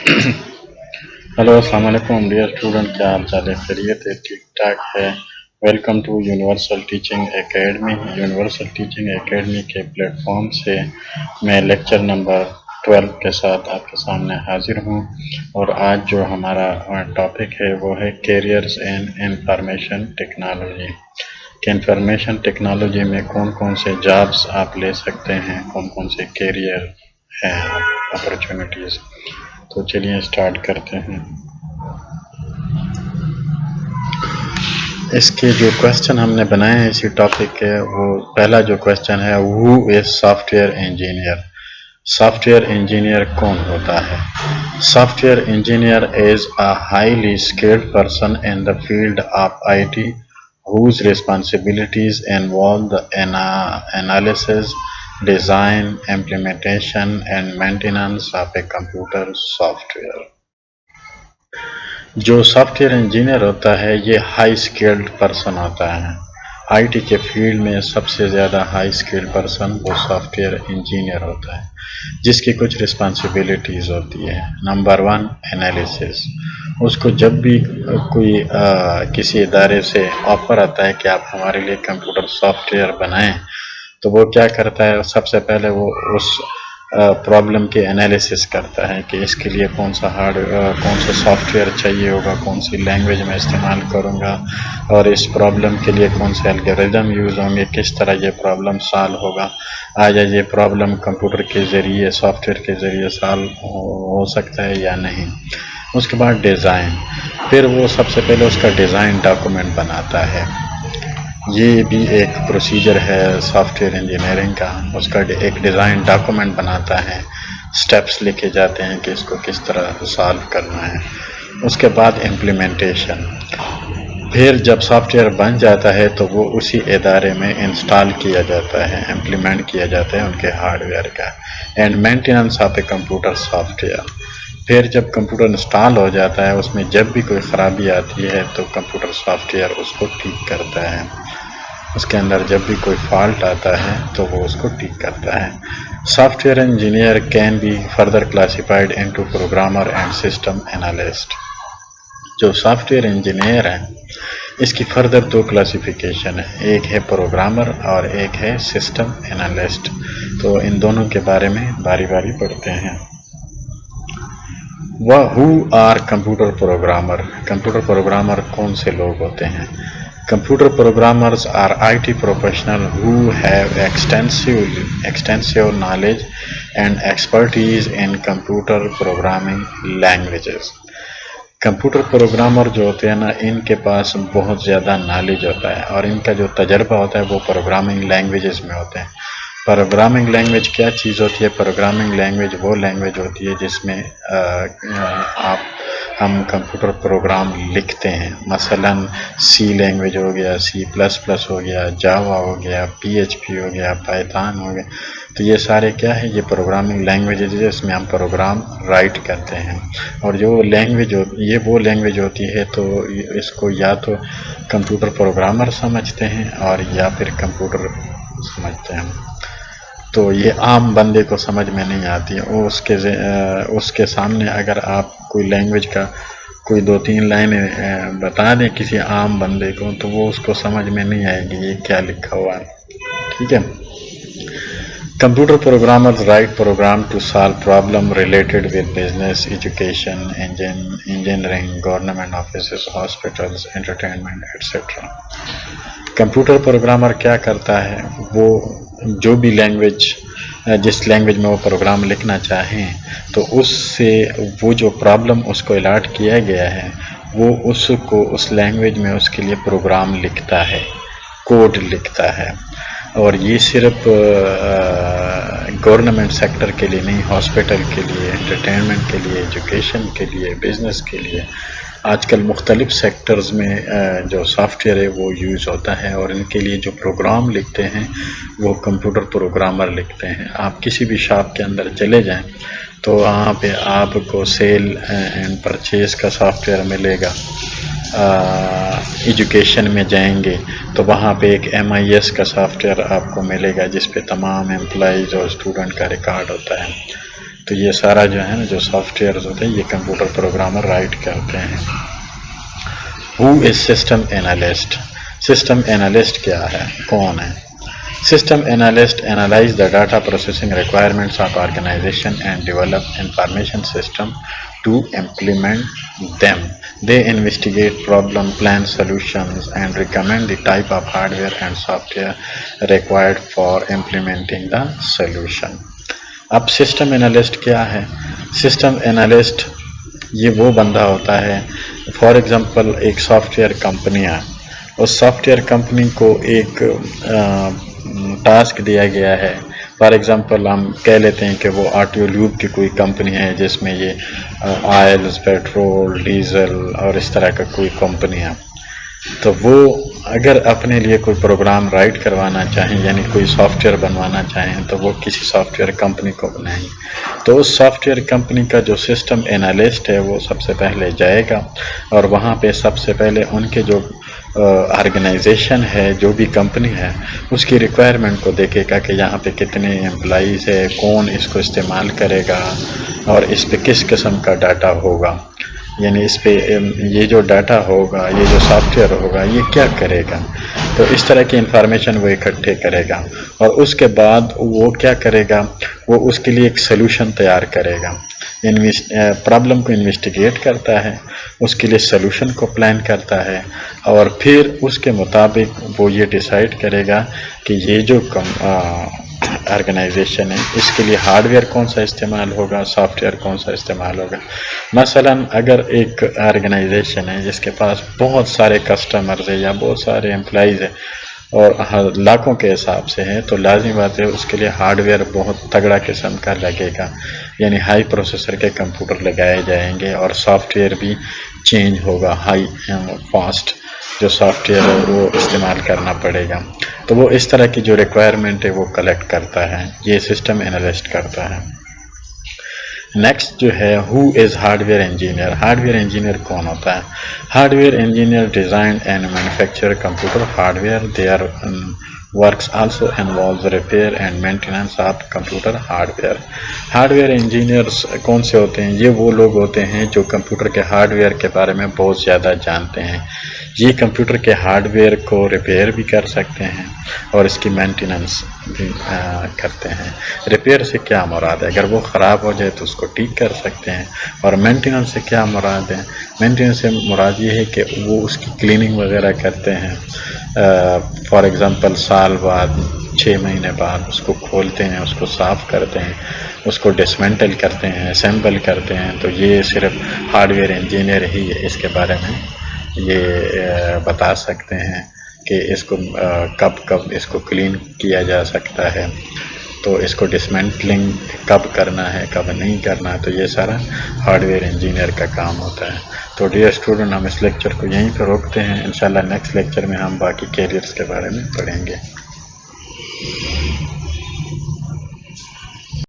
Hello अस्सलाम वालेकुम dear student, क्या हाल चाल है? खैरियत है? ठीक ठाक है? Welcome to Universal Teaching Academy. Universal Teaching Academy के प्लेटफॉर्म से मैं लेक्चर नंबर 12 के साथ आपके सामने हाजिर हूँ। और आज जो हमारा टॉपिक है वो है कैरियर्स इन इंफॉर्मेशन टेक्नोलॉजी। कि इंफॉर्मेशन टेक्नोलॉजी में कौन कौन से जॉब्स आप ले सकते हैं, कौन कौन से कैरियर हैं, अपॉर्चुनिटीज़। तो चलिए स्टार्ट करते हैं। इसके जो क्वेश्चन हमने बनाए हैं इसी टॉपिक के, वो पहला जो क्वेश्चन है, who is software engineer. Software engineer कौन होता है? Software engineer is a highly skilled person in the field of IT whose responsibilities involve the analysis, design, implementation and maintenance of a computer software। जो software engineer होता है ये high skilled person होता है। IT के field में सबसे ज़्यादा हाई स्किल्ड पर्सन वो सॉफ्टवेयर इंजीनियर होता है, जिसकी कुछ रिस्पॉन्सिबिलिटीज़ होती है। Number 1, analysis. उसको जब भी कोई किसी इदारे से ऑफर आता है कि आप हमारे लिए कंप्यूटर सॉफ्टवेयर बनाएं, तो वो क्या करता है, सबसे पहले वो उस प्रॉब्लम की एनालिसिस करता है कि इसके लिए कौन सा सॉफ्टवेयर चाहिए होगा, कौन सी लैंग्वेज में इस्तेमाल करूँगा, और इस प्रॉब्लम के लिए कौन से एल्गोरिदम यूज़ होंगे, किस तरह ये प्रॉब्लम सॉल्व होगा, आज ये प्रॉब्लम कंप्यूटर के ज़रिए, सॉफ्टवेयर के ज़रिए सॉल्व हो सकता है या नहीं। उसके बाद डिज़ाइन। फिर वो सबसे पहले उसका डिज़ाइन डॉक्यूमेंट बनाता है। ये भी एक प्रोसीजर है सॉफ्टवेयर इंजीनियरिंग का। उसका एक डिज़ाइन डॉक्यूमेंट बनाता है, स्टेप्स लिखे जाते हैं कि इसको किस तरह सॉल्व करना है। उसके बाद इम्प्लीमेंटेशन। फिर जब सॉफ्टवेयर बन जाता है तो वो उसी इदारे में इंस्टॉल किया जाता है, इम्प्लीमेंट किया जाता है उनके हार्डवेयर का। And maintenance of a computer software. फिर जब कंप्यूटर इंस्टॉल हो जाता है, उसमें जब भी कोई ख़राबी आती है तो कंप्यूटर सॉफ्टवेयर उसको ठीक करता है। उसके अंदर जब भी कोई फॉल्ट आता है तो वो उसको ठीक करता है। Software engineer can be further classified into programmer and system analyst. जो सॉफ्टवेयर इंजीनियर है इसकी फर्दर 2 क्लासिफिकेशन है, एक है प्रोग्रामर और एक है सिस्टम एनालिस्ट। तो इन दोनों के बारे में बारी बारी पढ़ते हैं। Who are computer programmer. Computer programmer कौन से लोग होते हैं? Computer programmers are IT professionals who have extensive knowledge and expertise in computer programming languages। Computer programmer जो होते हैं ना, इनके पास बहुत ज़्यादा नॉलेज होता है और इनका जो तजर्बा होता है वो प्रोग्रामिंग लैंग्वेजेस में होते हैं। प्रोग्रामिंग लैंग्वेज क्या चीज़ होती है? प्रोग्रामिंग लैंग्वेज वो लैंग्वेज होती है जिसमें हम कंप्यूटर प्रोग्राम लिखते हैं। मसलन सी लैंग्वेज हो गया, C++ हो गया, जावा हो गया, PHP हो गया, पाइथन हो गया। तो ये सारे क्या है, ये प्रोग्रामिंग लैंग्वेजेस है जिसमें हम प्रोग्राम राइट करते हैं। और जो लैंग्वेज ये वो लैंग्वेज होती है, तो इसको या तो कंप्यूटर प्रोग्रामर समझते हैं और या फिर कंप्यूटर समझते हैं। तो ये आम बंदे को समझ में नहीं आती है। उसके सामने अगर आप कोई लैंग्वेज का कोई 2-3 लाइनें बता दें किसी आम बंदे को, तो वो उसको समझ में नहीं आएगी ये क्या लिखा हुआ है। ठीक है। Computer programmers write program to solve problem related with business, education, engineering, government office, hospitals, entertainment etcetera. Computer programmer क्या करता है, वो जो भी लैंग्वेज, जिस लैंग्वेज में वो प्रोग्राम लिखना चाहें, तो उससे वो जो प्रॉब्लम उसको अलॉट किया गया है वो उसको उस लैंग्वेज में उसके लिए प्रोग्राम लिखता है, कोड लिखता है। और ये सिर्फ गवर्नमेंट सेक्टर के लिए नहीं, हॉस्पिटल के लिए, एंटरटेनमेंट के लिए, एजुकेशन के लिए, बिजनेस के लिए, आजकल मुख्तलिफ सेक्टर्स में जो सॉफ्टवेयर है वो यूज़ होता है। और इनके लिए जो प्रोग्राम लिखते हैं वो कंप्यूटर प्रोग्रामर लिखते हैं। आप किसी भी शॉप के अंदर चले जाएं तो वहाँ पे आपको सेल एंड परचेज का सॉफ्टवेयर मिलेगा। एजुकेशन में जाएंगे तो वहाँ पे एक MIS का सॉफ्टवेयर आपको मिलेगा जिस पे तमाम एम्प्लॉइज़ और स्टूडेंट का रिकॉर्ड होता है। تو یہ سارا جو ہے نا جو سافٹ ویئرز ہوتے ہیں یہ کمپیوٹر پروگرامر رائٹ کرتے ہیں. Who is system analyst? System analyst کیا ہے، کون ہے؟ System analyst analyze the data processing requirements of organization and develop information system to implement them. They investigate problem, plan solutions, and recommend the type of hardware and software required for implementing the solution. اب system analyst کیا ہے؟ System analyst یہ وہ بندہ ہوتا ہے، for example ایک soft where company ہے، اس سافٹ ویئر کمپنی کو ایک ٹاسک دیا گیا ہے. فار ایگزامپل ہم کہہ لیتے ہیں کہ وہ آٹو لیوب کی کوئی کمپنی ہے جس میں یہ آئلز، پیٹرول، ڈیزل اور اس طرح کا کوئی کمپنی ہے. تو وہ اگر اپنے لیے کوئی پروگرام رائٹ کروانا چاہیں، یعنی کوئی سافٹ ویئر بنوانا چاہیں، تو وہ کسی سافٹ ویئر کمپنی کو بنائیں. تو اس سافٹ ویئر کمپنی کا جو سسٹم انالسٹ ہے وہ سب سے پہلے جائے گا اور وہاں پہ سب سے پہلے ان کے جو آرگنائزیشن ہے، جو بھی کمپنی ہے، اس کی ریکوائرمنٹ کو دیکھے گا کہ یہاں پہ کتنے امپلائیز ہے، کون اس کو استعمال کرے گا اور اس پہ کس قسم کا ڈاٹا ہوگا، یعنی اس پہ یہ جو ڈاٹا ہوگا، یہ جو سافٹ ویئر ہوگا یہ کیا کرے گا. تو اس طرح کی انفارمیشن وہ اکٹھے کرے گا اور اس کے بعد وہ کیا کرے گا، وہ اس کے لیے ایک سلوشن تیار کرے گا. پرابلم کو انویسٹیگیٹ کرتا ہے، اس کے لیے سلوشن کو پلان کرتا ہے اور پھر اس کے مطابق وہ یہ ڈیسائیڈ کرے گا کہ یہ جو آرگنائزیشن ہے اس کے لیے ہارڈ ویئر کون سا استعمال ہوگا، سافٹ ویئر کون سا استعمال ہوگا. مثلا اگر ایک آرگنائزیشن ہے جس کے پاس بہت سارے کسٹمرز ہیں یا بہت سارے امپلائیز ہیں اور لاکھوں کے حساب سے ہیں، تو لازمی بات ہے اس کے لیے ہارڈ ویئر بہت تگڑا قسم کا لگے گا، یعنی ہائی پروسیسر کے کمپیوٹر لگائے جائیں گے اور سافٹ ویئر بھی چینج ہوگا، ہائی فاسٹ جو سافٹ ویئر ہے وہ استعمال کرنا پڑے گا. تو وہ اس طرح کی جو ریکوائرمنٹ ہے وہ کلیکٹ کرتا ہے، یہ سسٹم انالسٹ کرتا ہے. نیکسٹ جو ہے who is hardware engineer? Hardware engineer کون ہوتا ہے؟ Hardware engineer design and manufacture computer hardware. Their works also involves repair and maintenance of computer hardware. Hardware engineers کون سے ہوتے ہیں؟ یہ وہ لوگ ہوتے ہیں جو کمپیوٹر کے ہارڈ ویئر کے بارے میں بہت زیادہ جانتے ہیں. یہ کمپیوٹر کے ہارڈ ویئر کو ریپیئر بھی کر سکتے ہیں اور اس کی مینٹیننس بھی کرتے ہیں. ریپیئر سے کیا مراد ہے؟ اگر وہ خراب ہو جائے تو اس کو ٹھیک کر سکتے ہیں. اور مینٹیننس سے کیا مراد ہے؟ مینٹیننس سے مراد یہ ہے کہ وہ اس کی کلیننگ وغیرہ کرتے ہیں. فار ایگزامپل سال بعد، 6 مہینے بعد اس کو کھولتے ہیں، اس کو صاف کرتے ہیں، اس کو ڈسمینٹل کرتے ہیں، اسمبل کرتے ہیں. تو یہ صرف ہارڈ ویئر انجینئر ہی اس کے بارے میں یہ بتا سکتے ہیں کہ اس کو کب اس کو کلین کیا جا سکتا ہے، تو اس کو ڈسمینٹلنگ کب کرنا ہے، کب نہیں کرنا. تو یہ سارا ہارڈ ویئر انجینئر کا کام ہوتا ہے. تو ڈیئر اسٹوڈنٹ، ہم اس لیکچر کو یہیں پہ روکتے ہیں. انشاءاللہ نیکسٹ لیکچر میں ہم باقی کیریئرز کے بارے میں پڑھیں گے.